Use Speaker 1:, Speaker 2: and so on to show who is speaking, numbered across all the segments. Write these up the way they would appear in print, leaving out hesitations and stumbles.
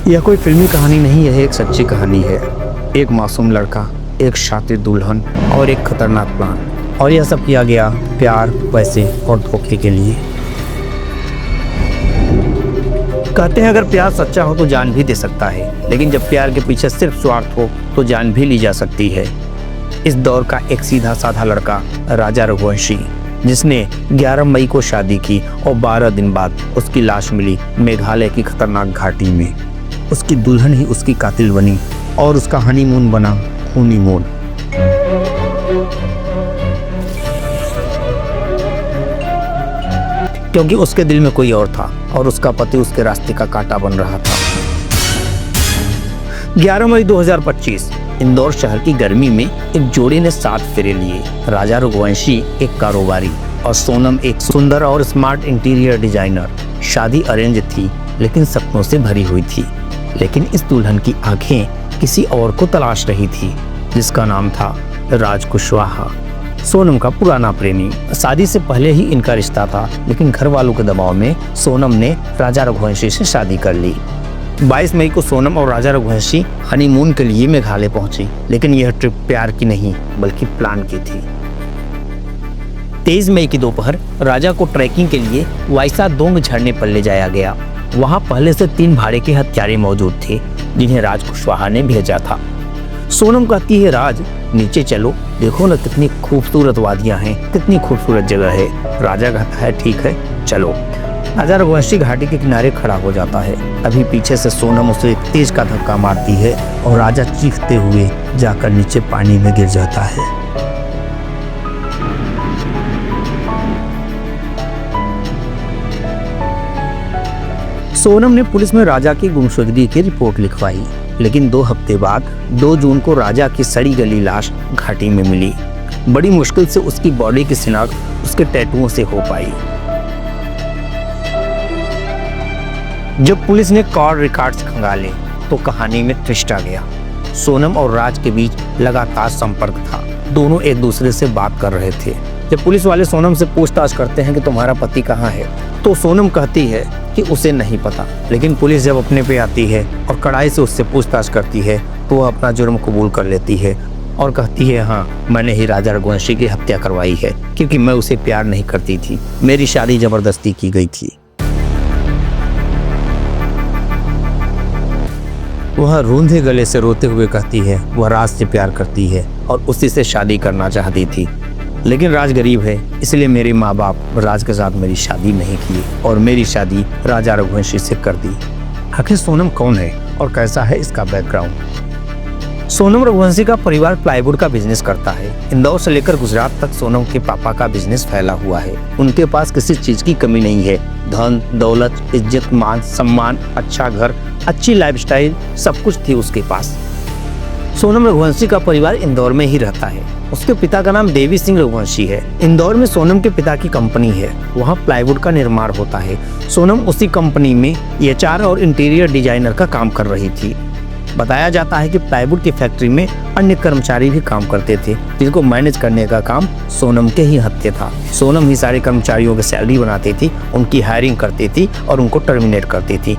Speaker 1: यह कोई फिल्मी कहानी नहीं, यह एक सच्ची कहानी है। एक मासूम लड़का, एक शातिर दुल्हन और एक खतरनाक प्लान। और यह सब किया गया प्यार, पैसे और धोखे के लिए। कहते हैं अगर प्यार सच्चा हो तो जान भी दे सकता है, लेकिन जब प्यार के पीछे सिर्फ स्वार्थ हो तो जान भी ली जा सकती है। इस दौर का एक सीधा साधा लड़का राजा रघुवंशी, जिसने 11 मई को शादी की और 12 दिन बाद उसकी लाश मिली मेघालय की खतरनाक घाटी में। उसकी दुल्हन ही उसकी कातिल बनी और उसका हनीमून बना खूनी मून। क्योंकि उसके दिल में कोई और था और उसका पति उसके रास्ते का कांटा बन रहा था। 11 मई 2025 इंदौर शहर की गर्मी में एक जोड़े ने 7 फेरे लिए। राजा रघुवंशी एक कारोबारी और सोनम एक सुंदर और स्मार्ट इंटीरियर डिजाइनर। शादी अरेंज थी लेकिन सपनों से भरी हुई थी। लेकिन इस दुल्हन की आंखें किसी और को तलाश रही थी, जिसका नाम था राज कुशवाहा, सोनम का पुराना प्रेमी। शादी से पहले ही इनका रिश्ता था, लेकिन घर वालों के दबाव में सोनम ने राजा रघुवंशी से शादी कर ली। 22 मई को सोनम और राजा रघुवंशी हनीमून के लिए मेघालय पहुंची, लेकिन यह ट्रिप प्यार की नहीं बल्कि प्लान की थी। 23 मई की दोपहर राजा को ट्रैकिंग के लिए वाइसा दोंग झरने पर ले जाया गया। वहां पहले से 3 भाड़े के हत्यारे मौजूद थे, जिन्हें राज कुशवाहा ने भेजा था। सोनम कहती है, राज नीचे चलो, देखो ना कितनी खूबसूरत वादियां हैं, कितनी खूबसूरत जगह है। राजा कहता है ठीक है चलो। राजा रघुवंशी घाटी के किनारे खड़ा हो जाता है। अभी पीछे से सोनम उसे एक तेज का धक्का मारती है और राजा चीखते हुए जाकर नीचे पानी में गिर जाता है। सोनम ने पुलिस में राजा की गुमशुदगी की रिपोर्ट लिखवाई, लेकिन 2 हफ्ते बाद 2 जून को राजा की सड़ी गली लाश घाटी में मिली। बड़ी मुश्किल से उसकी बॉडी की शिनाख्त उसके टैटुओं से हो पाई। जब पुलिस ने कॉल रिकॉर्ड्स खंगाले तो कहानी में ट्विस्ट आ गया। सोनम और राज के बीच लगातार संपर्क था, दोनों एक दूसरे से बात कर रहे थे। जब पुलिस वाले सोनम से पूछताछ करते हैं कि तुम्हारा पति कहाँ है, तो सोनम कहती है कि उसे नहीं पता। लेकिन पुलिस जब अपने पे आती है और कड़ाई से उससे पूछताछ करती है तो वह अपना जुर्म कबूल कर लेती है और कहती है, हाँ मैंने ही राजा रघुवंशी की हत्या करवाई है, क्योंकि मैं उसे प्यार नहीं करती थी, मेरी शादी जबरदस्ती की गई थी। वह रूंधे गले से रोते हुए कहती है वह राज से प्यार करती है और उसी से शादी करना चाहती थी, लेकिन राज गरीब है, इसलिए मेरे माँ बाप राज के साथ मेरी शादी नहीं की और मेरी शादी राजा रघुवंशी से कर दी। आखिर सोनम कौन है और कैसा है इसका बैकग्राउंड? सोनम रघुवंशी का परिवार प्लाईवुड का बिजनेस करता है। इंदौर से लेकर गुजरात तक सोनम के पापा का बिजनेस फैला हुआ है। उनके पास किसी चीज की कमी नहीं है। धन, दौलत, इज्जत, मान सम्मान, अच्छा घर, अच्छी लाइफस्टाइल, सब कुछ थी उसके पास। सोनम रघुवंशी का परिवार इंदौर में ही रहता है। उसके पिता का नाम देवी सिंह रघुवंशी है। इंदौर में सोनम के पिता की कंपनी है, वहाँ प्लाईवुड का निर्माण होता है। सोनम उसी कंपनी में एचआर और इंटीरियर डिजाइनर का काम कर रही थी। बताया जाता है कि प्लाईवुड की फैक्ट्री में अन्य कर्मचारी भी काम करते थे, जिनको मैनेज करने का काम सोनम के ही हत्थे था। सोनम ही सारे कर्मचारियों की सैलरी बनाती थी, उनकी हायरिंग करती थी और उनको टर्मिनेट करती थी।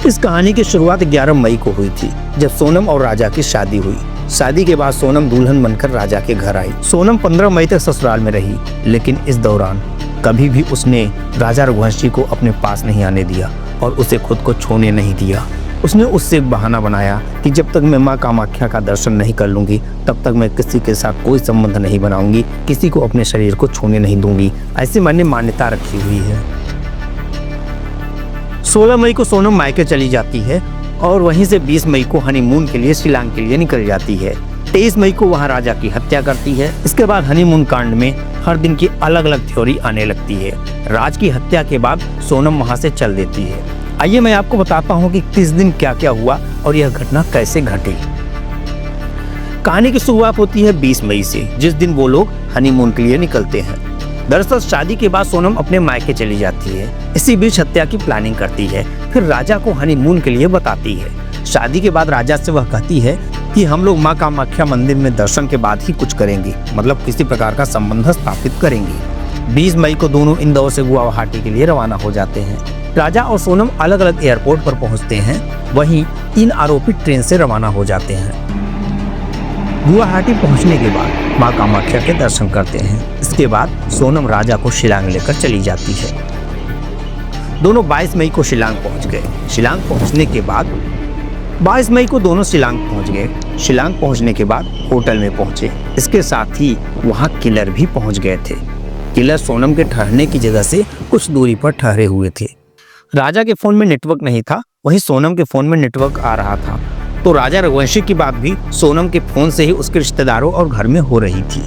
Speaker 1: इस कहानी की शुरुआत 11 मई को हुई थी, जब सोनम और राजा की शादी हुई। शादी के बाद सोनम दुल्हन बनकर राजा के घर आई। सोनम 15 मई तक ससुराल में रही, लेकिन इस दौरान कभी भी उसने राजा रघुवंशी को अपने पास नहीं आने दिया और उसे खुद को छूने नहीं दिया। उसने उससे एक बहाना बनाया कि जब तक मैं माँ कामाख्या का दर्शन नहीं कर लूंगी, तब तक मैं किसी के साथ कोई संबंध नहीं बनाऊंगी, किसी को अपने शरीर को छूने नहीं दूंगी। ऐसी मैंने मान्यता रखी हुई है। 16 मई को सोनम मायके चली जाती है और वहीं से 20 मई को हनीमून के लिए शिलांग के लिए निकल जाती है। 23 मई को वहां राजा की हत्या करती है। इसके बाद हनीमून कांड में हर दिन की अलग अलग थ्योरी आने लगती है। राज की हत्या के बाद सोनम वहां से चल देती है। आइए मैं आपको बताता हूँ कि किस दिन क्या क्या हुआ और यह घटना कैसे घटी। कहानी की शुरुआत होती है 20 मई से, जिस दिन वो लोग हनीमून के लिए निकलते हैं। दरअसल शादी के बाद सोनम अपने मायके चली जाती है। इसी बीच हत्या की प्लानिंग करती है, फिर राजा को हनीमून के लिए बताती है। शादी के बाद राजा से वह कहती है कि हम लोग माँ कामाख्या मंदिर में दर्शन के बाद ही कुछ करेंगे, मतलब किसी प्रकार का संबंध स्थापित करेंगे। 20 मई को दोनों इंदौर से गुवाहाटी के लिए रवाना हो जाते हैं। राजा और सोनम अलग अलग एयरपोर्ट पर पहुंचते हैं। वहीं 3 आरोपी ट्रेन से रवाना हो जाते हैं। गुवाहाटी पहुंचने के बाद मां कामाख्या के दर्शन करते हैं। इसके बाद सोनम राजा को शिलांग लेकर चली जाती है। दोनों 22 मई को शिलांग पहुंच गए। शिलांग पहुंचने के बाद 22 मई को दोनों शिलांग पहुंच गए। शिलांग पहुंचने के बाद होटल में पहुंचे। इसके साथ ही वहां किलर भी पहुंच गए थे। किलर सोनम के ठहरने की जगह से कुछ दूरी पर ठहरे हुए थे। राजा के फोन में नेटवर्क नहीं था, वहीं सोनम के फोन में नेटवर्क आ रहा था। तो राजा रघुवंशी की बात भी सोनम के फोन से ही उसके रिश्तेदारों और घर में हो रही थी।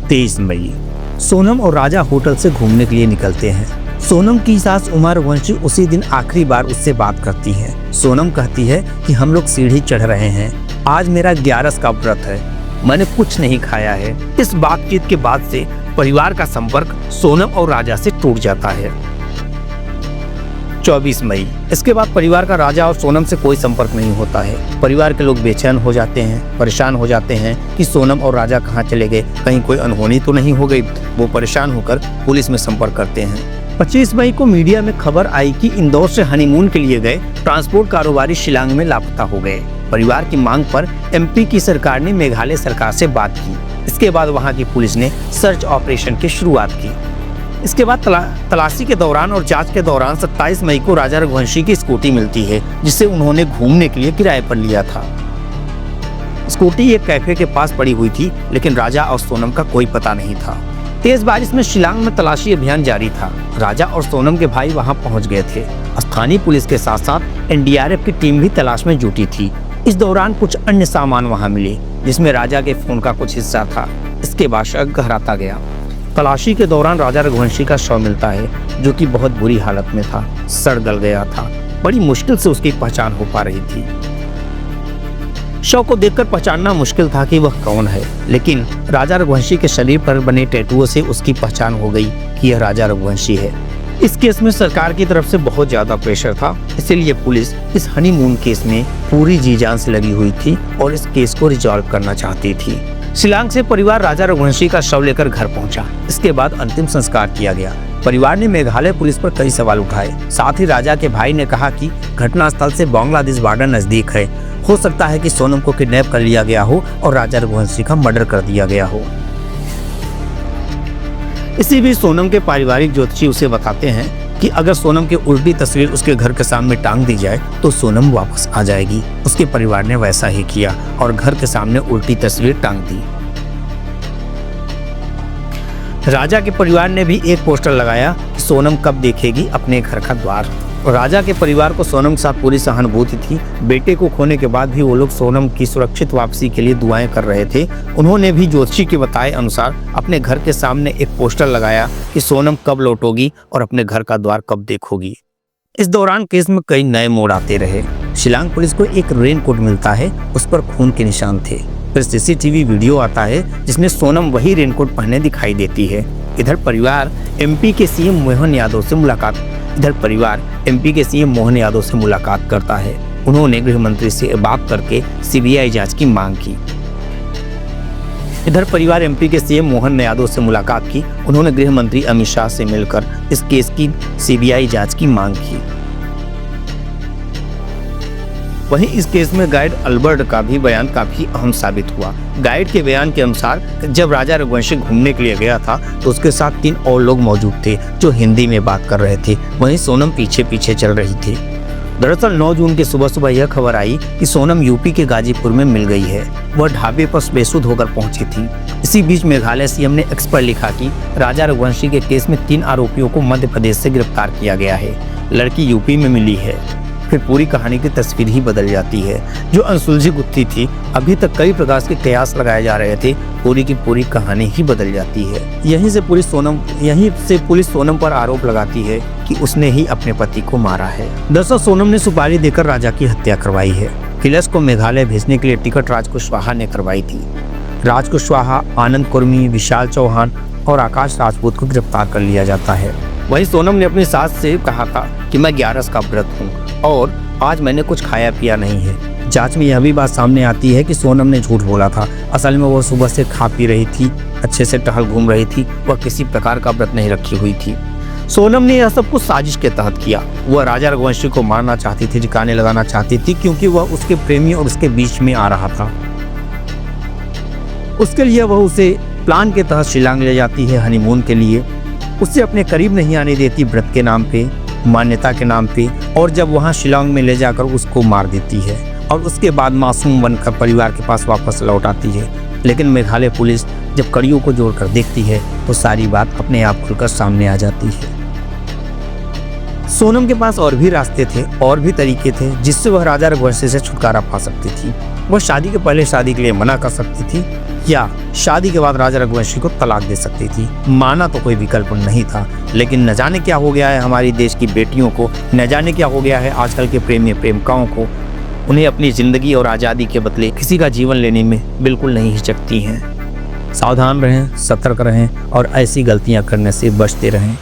Speaker 1: 23 मई सोनम और राजा होटल से घूमने के लिए निकलते हैं। सोनम की सास उमा रघुवंशी उसी दिन आखिरी बार उससे बात करती है। सोनम कहती है कि हम लोग सीढ़ी चढ़ रहे हैं, आज मेरा 11 का व्रत है, मैंने कुछ नहीं खाया है। इस बातचीत के बाद से परिवार का संपर्क सोनम और राजा से टूट जाता है। 24 मई इसके बाद परिवार का राजा और सोनम से कोई संपर्क नहीं होता है। परिवार के लोग बेचैन हो जाते हैं, परेशान हो जाते हैं कि सोनम और राजा कहाँ चले गए, कहीं कोई अनहोनी तो नहीं हो गई। वो परेशान होकर पुलिस में संपर्क करते हैं। 25 मई को मीडिया में खबर आई कि इंदौर से हनीमून के लिए गए ट्रांसपोर्ट कारोबारी शिलांग में लापता हो गए। परिवार की मांग पर एमपी की सरकार ने मेघालय सरकार से बात की। इसके बाद वहां की पुलिस ने सर्च ऑपरेशन की शुरुआत की। इसके बाद तलाशी के दौरान और जांच के दौरान 27 मई को राजा रघुवंशी की स्कूटी मिलती है, जिसे उन्होंने घूमने के लिए किराए पर लिया था। स्कूटी एक कैफे के पास पड़ी हुई थी, लेकिन राजा और सोनम का कोई पता नहीं था। तेज बारिश में शिलांग में तलाशी अभियान जारी था। राजा और सोनम के भाई वहां पहुंच गए थे। स्थानीय पुलिस के साथ साथ एनडीआरएफ की टीम भी तलाश में जुटी थी। इस दौरान कुछ अन्य सामान वहां मिले, जिसमें राजा के फोन का कुछ हिस्सा था। इसके बाद शक गहराता गया। तलाशी के दौरान राजा रघुवंशी का शव मिलता है, जो कि बहुत बुरी हालत में था, सड़ गल गया था। बड़ी मुश्किल से उसकी पहचान हो पा रही थी। शव को देखकर पहचानना मुश्किल था कि वह कौन है, लेकिन राजा रघुवंशी के शरीर पर बने टैटुओं से उसकी पहचान हो गई कि यह राजा रघुवंशी है। इस केस में सरकार की तरफ से बहुत ज्यादा प्रेशर था, इसीलिए पुलिस इस हनीमून केस में पूरी जी जान से लगी हुई थी और इस केस को रिजॉल्व करना चाहती थी। शिलांग से परिवार राजा रघुवंशी का शव लेकर घर पहुंचा। इसके बाद अंतिम संस्कार किया गया। परिवार ने मेघालय पुलिस पर कई सवाल उठाए। साथ ही राजा के भाई ने कहा कि घटनास्थल से बांग्लादेश बॉर्डर नजदीक है, हो सकता है कि सोनम को किडनैप कर लिया गया हो और राजा रघुवंशी का मर्डर कर दिया गया हो। इसी बीच सोनम के पारिवारिक ज्योतिषी उसे बताते हैं कि अगर सोनम की उल्टी तस्वीर उसके घर के सामने टांग दी जाए तो सोनम वापस आ जाएगी। उसके परिवार ने वैसा ही किया और घर के सामने उल्टी तस्वीर टांग दी। राजा के परिवार ने भी एक पोस्टर लगाया कि सोनम कब देखेगी अपने घर का द्वार। राजा के परिवार को सोनम के साथ पूरी सहानुभूति थी। बेटे को खोने के बाद भी वो लोग सोनम की सुरक्षित वापसी के लिए दुआएं कर रहे थे। उन्होंने भी ज्योतिषी के बताए अनुसार अपने घर के सामने एक पोस्टर लगाया कि सोनम कब लौटोगी और अपने घर का द्वार कब देखोगी। इस दौरान केस में कई नए मोड़ आते रहे। शिलांग पुलिस को एक रेनकोट मिलता है, उस पर खून के निशान थे। फिर सीसीटीवी वीडियो आता है जिसमें सोनम वही रेनकोट पहने दिखाई देती है। इधर परिवार एमपी के सीएम मोहन यादव से मुलाकात करता है। उन्होंने गृह मंत्री से बात करके सीबीआई जांच की मांग की। इधर परिवार एमपी के सीएम मोहन यादव से मुलाकात की। उन्होंने गृह मंत्री अमित शाह से मिलकर इस केस की सीबीआई जांच की मांग की। वहीं इस केस में गाइड अल्बर्ट का भी बयान काफी अहम साबित हुआ। गाइड के बयान के अनुसार जब राजा रघुवंशी घूमने के लिए गया था तो उसके साथ 3 और लोग मौजूद थे जो हिंदी में बात कर रहे थे। वहीं सोनम पीछे पीछे चल रही थी। दरअसल 9 जून की सुबह सुबह यह खबर आई कि सोनम यूपी के गाजीपुर में मिल गई है। वह ढाबे पर बेसुध होकर पहुंची थी। इसी बीच मेघालय सीएम ने एक्स पर लिखा कि राजा रघुवंशी के केस में 3 आरोपियों को मध्य प्रदेश से गिरफ्तार किया गया है। लड़की यूपी में मिली है। फिर पूरी कहानी की तस्वीर ही बदल जाती है। जो अनसुलझी गुत्थी थी, अभी तक कई प्रकार के कयास लगाए जा रहे थे, पूरी की पूरी कहानी ही बदल जाती है। यहीं से पुलिस सोनम पर आरोप लगाती है कि उसने ही अपने पति को मारा है। दरअसल सोनम ने सुपारी देकर राजा की हत्या करवाई है। किलर्स को मेघालय भेजने के लिए टिकट राज कुशवाहा ने करवाई थी। राज कुशवाहा, आनंद कुर्मी, विशाल चौहान और आकाश राजपूत को गिरफ्तार कर लिया जाता है। वहीं सोनम ने अपनी सास से कहा था कि मैं 11 का व्रत हूँ और आज मैंने कुछ खाया पिया नहीं है। जांच में यह भी बात सामने आती है कि सोनम ने झूठ बोला था। असल में वो सुबह से खा पी रही थी, अच्छे से टहल घूम रही थी। वह किसी प्रकार का व्रत नहीं रखी हुई थी। सोनम ने यह सब कुछ साजिश के तहत किया। वह राजा रघुवंशी को मारना चाहती थी, ठिकाने लगाना चाहती थी, क्योंकि वह उसके प्रेमी और उसके बीच में आ रहा था। उसके लिए वह उसे प्लान के तहत शिलांग ले जाती है हनीमून के लिए। उससे अपने करीब नहीं आने देती व्रत के नाम पे, मान्यता के नाम पे, और जब वहाँ शिलांग में ले जाकर उसको मार देती है और उसके बाद मासूम बनकर परिवार के पास वापस लौट आती है। लेकिन मेघालय पुलिस जब कड़ियों को जोड़कर देखती है तो सारी बात अपने आप खुलकर सामने आ जाती है। सोनम के पास और भी रास्ते थे, और भी तरीके थे जिससे वह राजा रघुवंशी से छुटकारा पा सकती थी। वह शादी के पहले शादी के लिए मना कर सकती थी, या शादी के बाद राजा रघुवंशी को तलाक दे सकती थी। माना तो कोई विकल्प नहीं था, लेकिन न जाने क्या हो गया है हमारी देश की बेटियों को, न जाने क्या हो गया है आजकल के प्रेमी प्रेमिकाओं को। उन्हें अपनी जिंदगी और आज़ादी के बदले किसी का जीवन लेने में बिल्कुल नहीं हिचकती हैं। सावधान रहें, सतर्क रहें और ऐसी गलतियां करने से बचते रहें।